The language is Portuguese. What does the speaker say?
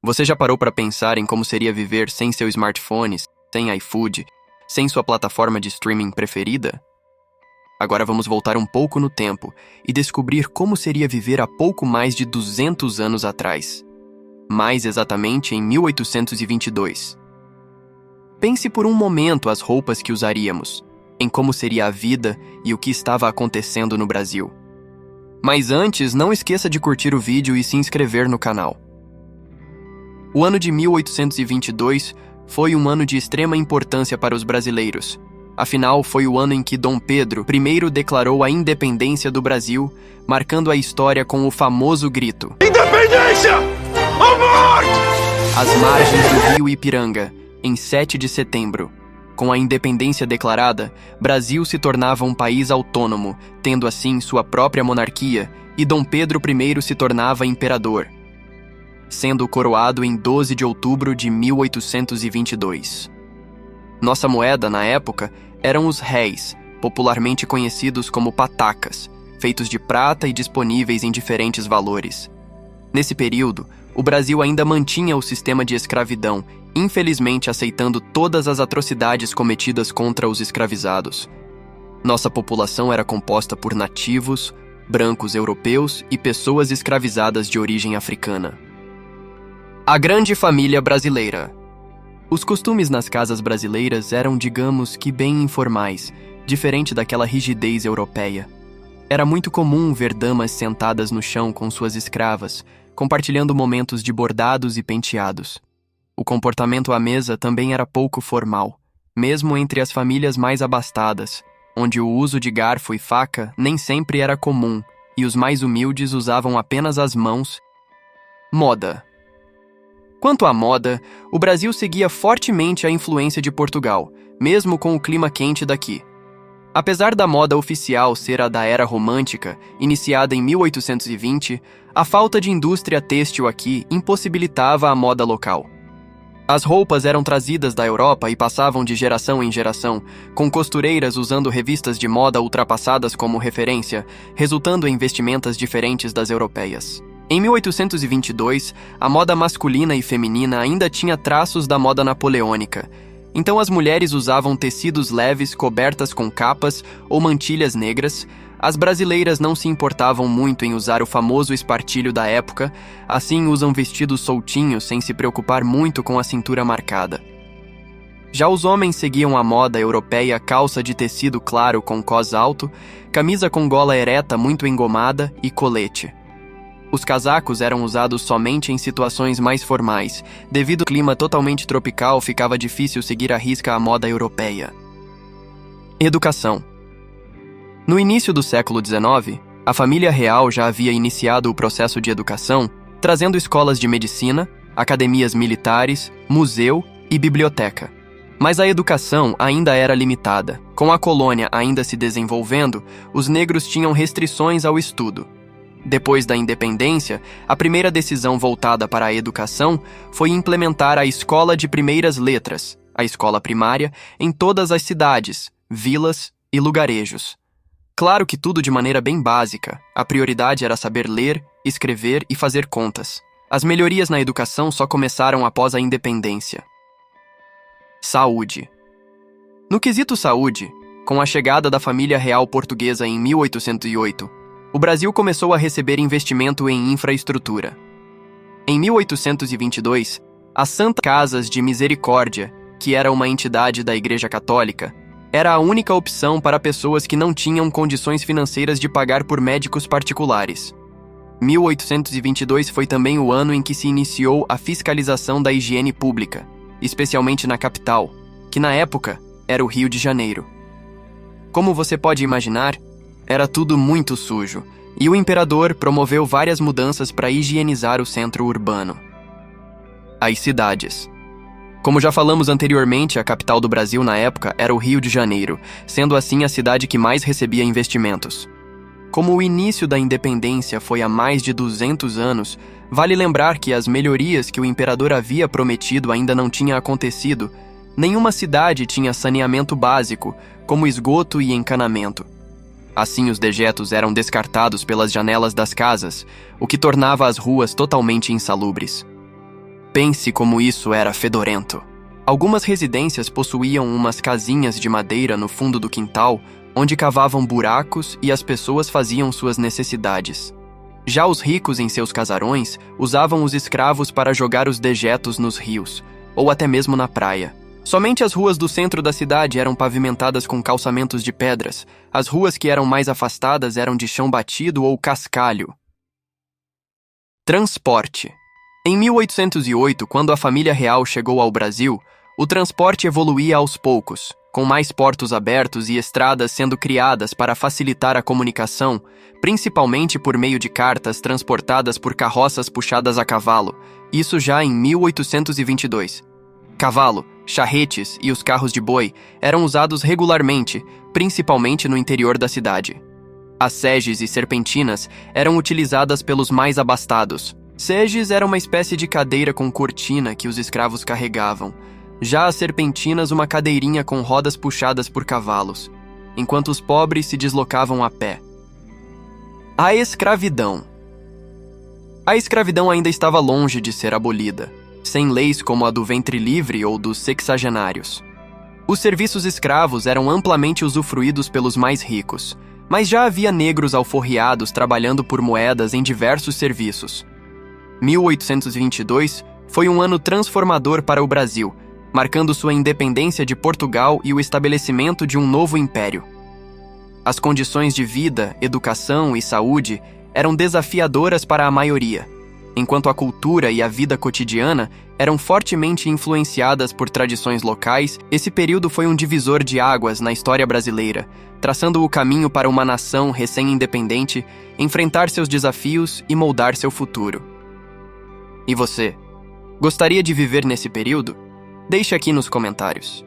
Você já parou para pensar em como seria viver sem seu smartphone, sem iFood, sem sua plataforma de streaming preferida? Agora vamos voltar um pouco no tempo e descobrir como seria viver há pouco mais de 200 anos atrás. Mais exatamente em 1822. Pense por um momento as roupas que usaríamos, em como seria a vida e o que estava acontecendo no Brasil. Mas antes, não esqueça de curtir o vídeo e se inscrever no canal. O ano de 1822 foi um ano de extrema importância para os brasileiros. Afinal, foi o ano em que Dom Pedro I declarou a independência do Brasil, marcando a história com o famoso grito: "Independência! Ou morte!" Às margens do rio Ipiranga, em 7 de setembro. Com a independência declarada, Brasil se tornava um país autônomo, tendo assim sua própria monarquia, e Dom Pedro I se tornava imperador, sendo coroado em 12 de outubro de 1822. Nossa moeda, na época, eram os réis, popularmente conhecidos como patacas, feitos de prata e disponíveis em diferentes valores. Nesse período, o Brasil ainda mantinha o sistema de escravidão, infelizmente aceitando todas as atrocidades cometidas contra os escravizados. Nossa população era composta por nativos, brancos europeus e pessoas escravizadas de origem africana. A grande família brasileira. Os costumes nas casas brasileiras eram, digamos que, bem informais, diferente daquela rigidez europeia. Era muito comum ver damas sentadas no chão com suas escravas, compartilhando momentos de bordados e penteados. O comportamento à mesa também era pouco formal, mesmo entre as famílias mais abastadas, onde o uso de garfo e faca nem sempre era comum, e os mais humildes usavam apenas as mãos. Moda. Quanto à moda, o Brasil seguia fortemente a influência de Portugal, mesmo com o clima quente daqui. Apesar da moda oficial ser a da Era Romântica, iniciada em 1820, a falta de indústria têxtil aqui impossibilitava a moda local. As roupas eram trazidas da Europa e passavam de geração em geração, com costureiras usando revistas de moda ultrapassadas como referência, resultando em vestimentas diferentes das europeias. Em 1822, a moda masculina e feminina ainda tinha traços da moda napoleônica, então as mulheres usavam tecidos leves cobertas com capas ou mantilhas negras. As brasileiras não se importavam muito em usar o famoso espartilho da época, assim usam vestidos soltinhos sem se preocupar muito com a cintura marcada. Já os homens seguiam a moda europeia, calça de tecido claro com cós alto, camisa com gola ereta muito engomada e colete. Os casacos eram usados somente em situações mais formais. Devido ao clima totalmente tropical, ficava difícil seguir à risca a moda europeia. Educação. No início do século XIX, a família real já havia iniciado o processo de educação, trazendo escolas de medicina, academias militares, museu e biblioteca. Mas a educação ainda era limitada. Com a colônia ainda se desenvolvendo, os negros tinham restrições ao estudo. Depois da independência, a primeira decisão voltada para a educação foi implementar a Escola de Primeiras Letras, a escola primária, em todas as cidades, vilas e lugarejos. Claro que tudo de maneira bem básica, a prioridade era saber ler, escrever e fazer contas. As melhorias na educação só começaram após a independência. Saúde. No quesito saúde, com a chegada da família real portuguesa em 1808, o Brasil começou a receber investimento em infraestrutura. Em 1822, a Santa Casas de Misericórdia, que era uma entidade da Igreja Católica, era a única opção para pessoas que não tinham condições financeiras de pagar por médicos particulares. 1822 foi também o ano em que se iniciou a fiscalização da higiene pública, especialmente na capital, que na época era o Rio de Janeiro. Como você pode imaginar, era tudo muito sujo, e o imperador promoveu várias mudanças para higienizar o centro urbano. As cidades. Como já falamos anteriormente, a capital do Brasil na época era o Rio de Janeiro, sendo assim a cidade que mais recebia investimentos. Como o início da independência foi há mais de 200 anos, vale lembrar que as melhorias que o imperador havia prometido ainda não tinham acontecido. Nenhuma cidade tinha saneamento básico, como esgoto e encanamento. Assim, os dejetos eram descartados pelas janelas das casas, o que tornava as ruas totalmente insalubres. Pense como isso era fedorento. Algumas residências possuíam umas casinhas de madeira no fundo do quintal, onde cavavam buracos e as pessoas faziam suas necessidades. Já os ricos em seus casarões usavam os escravos para jogar os dejetos nos rios, ou até mesmo na praia. Somente as ruas do centro da cidade eram pavimentadas com calçamentos de pedras. As ruas que eram mais afastadas eram de chão batido ou cascalho. Transporte. Em 1808, quando a família real chegou ao Brasil, o transporte evoluía aos poucos, com mais portos abertos e estradas sendo criadas para facilitar a comunicação, principalmente por meio de cartas transportadas por carroças puxadas a cavalo, isso já em 1822. Cavalo, charretes e os carros de boi eram usados regularmente, principalmente no interior da cidade. As seges e serpentinas eram utilizadas pelos mais abastados. Seges era uma espécie de cadeira com cortina que os escravos carregavam. Já as serpentinas, uma cadeirinha com rodas puxadas por cavalos, enquanto os pobres se deslocavam a pé. A escravidão. A escravidão ainda estava longe de ser abolida, sem leis como a do ventre livre ou dos sexagenários. Os serviços escravos eram amplamente usufruídos pelos mais ricos, mas já havia negros alforriados trabalhando por moedas em diversos serviços. 1822 foi um ano transformador para o Brasil, marcando sua independência de Portugal e o estabelecimento de um novo império. As condições de vida, educação e saúde eram desafiadoras para a maioria, enquanto a cultura e a vida cotidiana eram fortemente influenciadas por tradições locais. Esse período foi um divisor de águas na história brasileira, traçando o caminho para uma nação recém-independente enfrentar seus desafios e moldar seu futuro. E você? Gostaria de viver nesse período? Deixe aqui nos comentários.